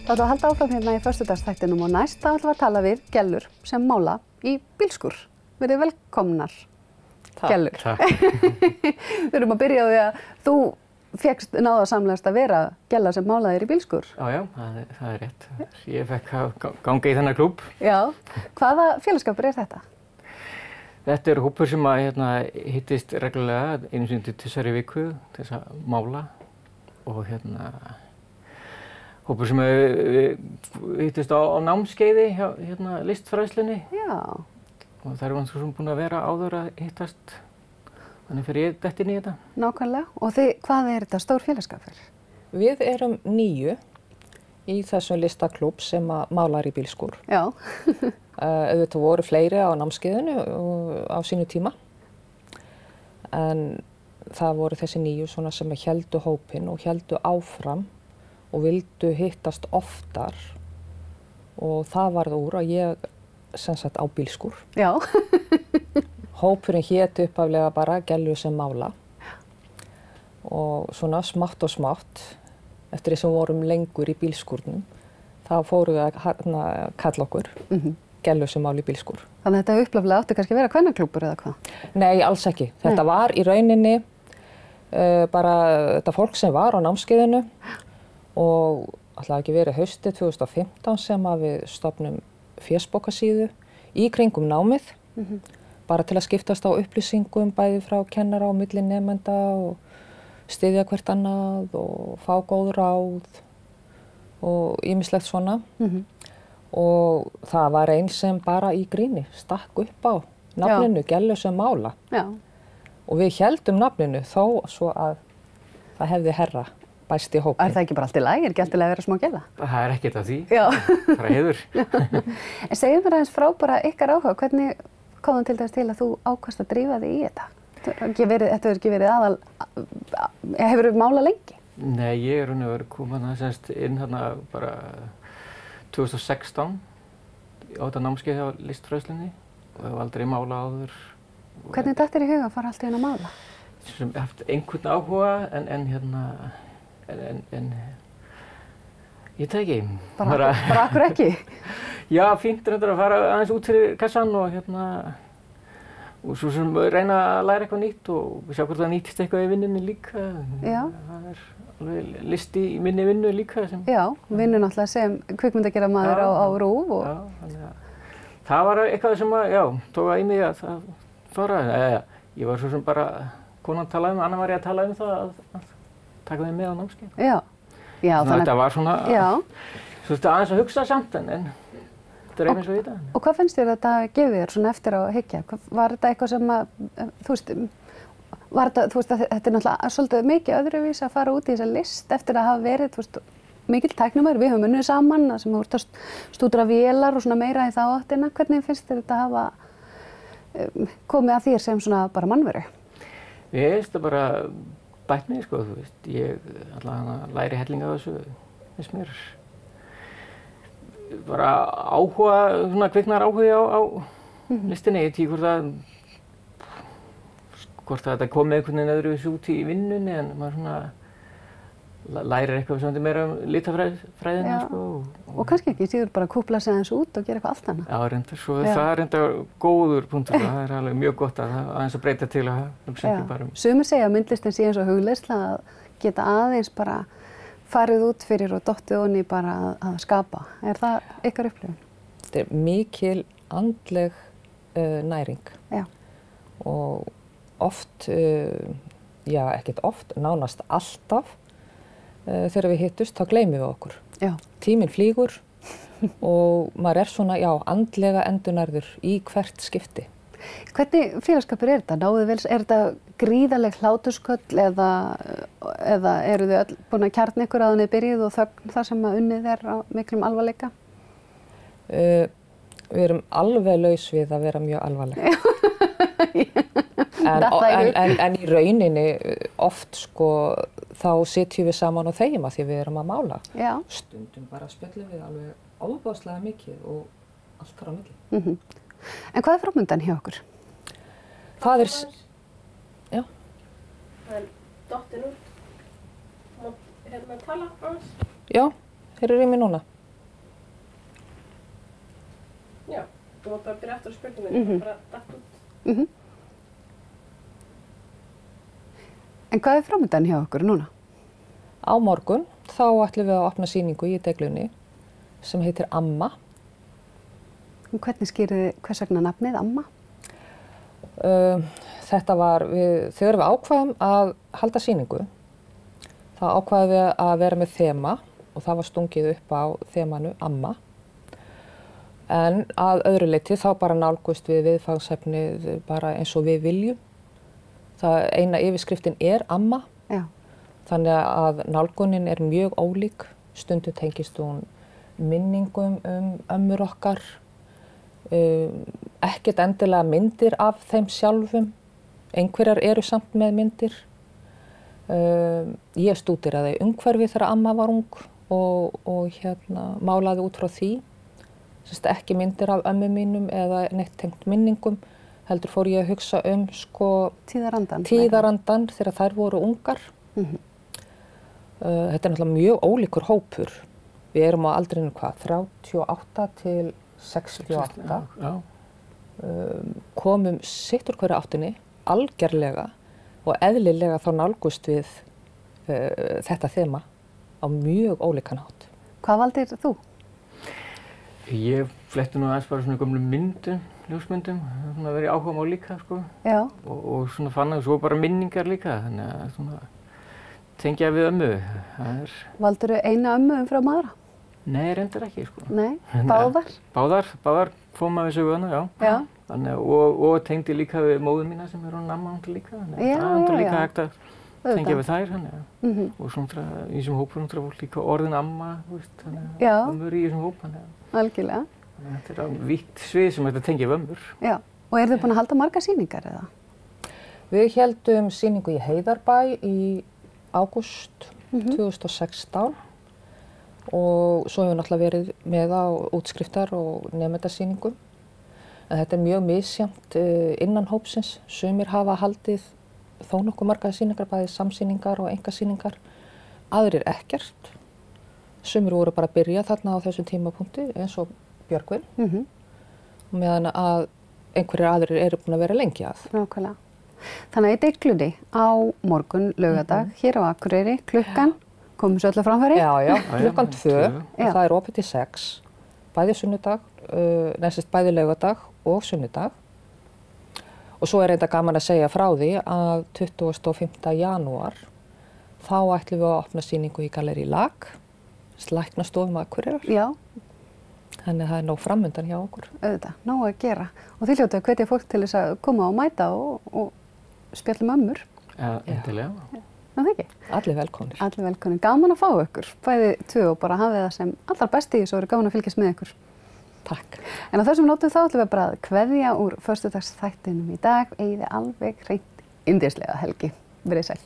Þá ætlum við að halda áfram hérna í föstudagsþættinum og næst þá ætlum við að tala við gellur sem mála í bílskúr. Verið velkomnar, gellur. Takk. Við erum að byrja á því að þú fékkst náðarsamlegast að vera gella sem málaðir í bílskúr. Já, það er rétt. Ég fekk að ganga í þennan klúbb. Já, hvaða félagsskapur er þetta? Þetta er hópur sem að hittist reglulega einu sinni til tvisvar í viku til þess að mála og hópur sem hittist á námskeiði hjá listfræðslunni. Já. Og það eru svo búin að vera áður að hittast, þannig fyrir ég dett inn í þetta. Nákvæmlega. Og hvað er þetta stór félagsskapur? Við erum 9 í þessum listaklúbb sem að málar í bílskúr. Já. Auðvitað voru fleiri á námskeiðinu á sínu tíma. En það voru þessi 9 svona sem héldu hópinn og héldu áfram og vildu hittast oftar. Og það varð úr að ég sem sagt á bílskúr. Já. Hópurinn hét upphaflega bara gellur sem mála. Og svona smátt og smátt, eftir því sem vorum lengur í bílskúrnum, þá fórum við að kalla okkur gellur sem mála í bílskúr. Þannig að þetta upphaflega átti kannski að vera kvennaklúbbur eða hvað? Nei, alls ekki. Þetta var í rauninni bara þetta fólk sem var á námskeiðinu og ætlaði ekki verið haustið 2015 sem að við stofnum fésbókasíðu í kringum námið, bara til að skiptast á upplýsingum bæði frá kennara og milli nemenda og styðja hvert annað og fá góð ráð og ýmislegt svona. Og það var einn sem bara í gríni stakk upp á nafninu gellur sem mála. Já. Og við héldum nafninu þó svo að það hefði herra bæst í hópinn. Er það ekki bara allt í lagi? Er ekki allt í lagi að vera smá gella? Það er ekkert af því. Já. Bara heiður. En segjum mér aðeins frá bara ykkar áhuga. Hvernig kom það til dæmis til að þú ákvaðst að drífa þig í þetta? Þetta hefur ekki verið hefur þú málað lengi? Nei, ég er raun og veru komin inn bara 2016 á þetta námskeið hjá listfræðslunni og hef aldrei málað áður. Hvernig datt þér í huga að fara allt í einu að mála? Sem haft einhvern áhuga en ég veit ekki. Bara akkur ekki? Já, fínt reyndar að fara aðeins út fyrir kassan og svo sem reyna að læra eitthvað nýtt og sjá hvort það nýtist eitthvað í vinnunni líka. Já. Það er alveg listi í minni vinnu líka. Já, vinnu náttúrulega sem kvikmyndagerðarmaður á RÚV. Já, þannig að það var eitthvað sem tók í mig að fara. Ég var svo sem bara konan talaði Anna María talaði það að taka mig með á námskeið. Já. Þannig að þetta var svona aðeins að hugsa samt en þetta er eins og í dag. Og hvað finnst þér að þetta gefið þér svona eftir á að hyggja? Var þetta eitthvað sem að, þetta er náttúrulega svolítið mikið öðruvís að fara út í þessa list eftir að hafa verið, mikill tæknimaður. Við höfum unnið saman sem voru að stúdera vélar og svona meira í þá áttina. Hvernig finnst þér þetta að hafa komið að þér sem svona bara mannveru? Ég finnst það bara bætt mig, ég læri helling af þessu, finnst mér. Bara áhuga, svona kviknar áhugi á listinni. Ég tík hvort að þetta kom með einhvern veginn öðruvísi út í vinnunni en maður svona lærir eitthvað sem meira litafræðina. Og kannski ekki síður bara kúpla sig aðeins út og gera eitthvað allt annað. Já, reyndar svo. Það er reyndar góður punktur. Það er alveg mjög gott að aðeins að breyta til að hugsa ekki bara Sumir segja að myndlistin sé eins og hugleiðsla að geta aðeins bara farið út fyrir og dottið onni bara að skapa. Er það ykkar upplifun? Þetta er mikil andleg næring. Já. Og oft, ekkert oft, nánast alltaf þegar við hittust, þá gleymum við okkur. Já. Tíminn flýgur og maður er svona, andlega endurnærður í hvert skipti. Hvernig félagsskapur er þetta? Er þetta gríðarleg hlátursköll eða eru þið öll búin að kjarna ykkur áður en þið byrjuð og þögn þar sem að unnið er á miklum alvarleika? Við erum alveg laus við að vera mjög alvarleg. En í rauninni oft þá sitjum við saman og þegjum að því við erum að mála. Já. Stundum bara spjöllum við alveg ofboðslega mikið og allt þar á milli. En hvað er framöndan hjá okkur? Það er... Já. Það er dottin út. Má tala aðeins? Já, þeir eru í mig núna. þú var bara að byrja aftur á spurningunni, bara datt út. En hvað framundan hjá okkur núna? Á morgun þá ætlum við að opna sýningu í Deiglunni sem heitir Amma. Og hvernig skýrði hvers vegna nafnið Amma? Þetta var, þegar við ákvaðum að halda sýningu, þá ákvaðum við að vera með þema og það var stungið upp á þemanu Amma. En að öðru leyti þá bara nálgust við viðfangsefnið bara eins og við viljum. Það eina yfirskriftin Amma. Já. Þannig að nálgunin er mjög ólík. Stundum tengist hún minningum ömmur okkar. Ekkert endilega myndir af þeim sjálfum. Einhverjar eru samt með myndir. Ég stúderaði umhverfi þegar amma var ung og málaði út frá því. Ekki myndir af ömmu mínum eða neitt tengt minningum. Heldur fór ég að hugsa tíðarandan þegar þær voru ungar. Þetta er náttúrulega mjög ólíkur hópur. Við erum á aldrinu 38 til 68. Komum sitt úr hverju áttinni, algerlega og eðlilega þá nálgust við þetta þema á mjög ólíkan hátt. Hvað valdir þú? Ég fletti nú aðeins bara svona gömlum myndum, ljósmyndum, svona verið áhugamál líka, sko. Já. Og svona fann að svo bara minningar líka, þannig að svona tengja við ömmu. Valdurðu eina ömmu umfram aðra? Nei, reyndar ekki, sko. Nei, báðar? Báðar fór maður við söguna, já. Já. Þannig, og tengdi líka við móður mína sem hún amma líka, þannig að það er líka hægt að tengja við þær, þannig. Og svona í þessum hópur fólk líka orðin amma, þannig að ömmur í þessum hóp, þannig að. Algjörlega. Þetta er vítt svið sem þetta tengja við ömmur. Já. Og eru þið búin að halda margar sýningar eða? Við héldum sýningu í Heiðarbæ í ágúst 2016 og svo hefur við náttúrulega verið með á útskriftar og nemendasýningum. En þetta er mjög misjafnt innan hópsins. Sumir hafa haldið þó nokkuð margar sýningar, bæði samsýningar og einkasýningar. Aðrir ekkert. Sumir voru bara að byrja þarna á þessum tímapunkti eins og Björgvin. Meðan að einhverjir aðrir eru búin að vera lengi að. Nákvæmlega. Þannig að í Deiglunni á morgun laugardag, hér á Akureyri, klukkan, komum svo öll að framfæri? Já, klukkan 2, það er opið til 6, bæði sunnudag, bæði laugardag og sunnudag. Og svo er reynda gaman að segja frá því að 25. janúar þá ætlum við að opna sýningu í Gallerí Lag, Læknastofum Akureyrar. Já. Þannig að það er nóg framundan hjá okkur. Auðvitað, nóg að gera. Og þið hljótið að hvetja fólk til þess að koma og mæta og spjalla ömmur. Já, endilega. Það ekki? Allir velkomnir. Allir velkomnir. Gaman að fá ykkur. Bæði tvö og bara hafið það sem allar besti í þessu og eru gaman að fylgjast með ykkur. Takk. En á þessum nótum þá ætlum við bara að kveðja úr föstudagsþættinum í dag. Eigið alveg hreint yndislega helgi. Verið sæl.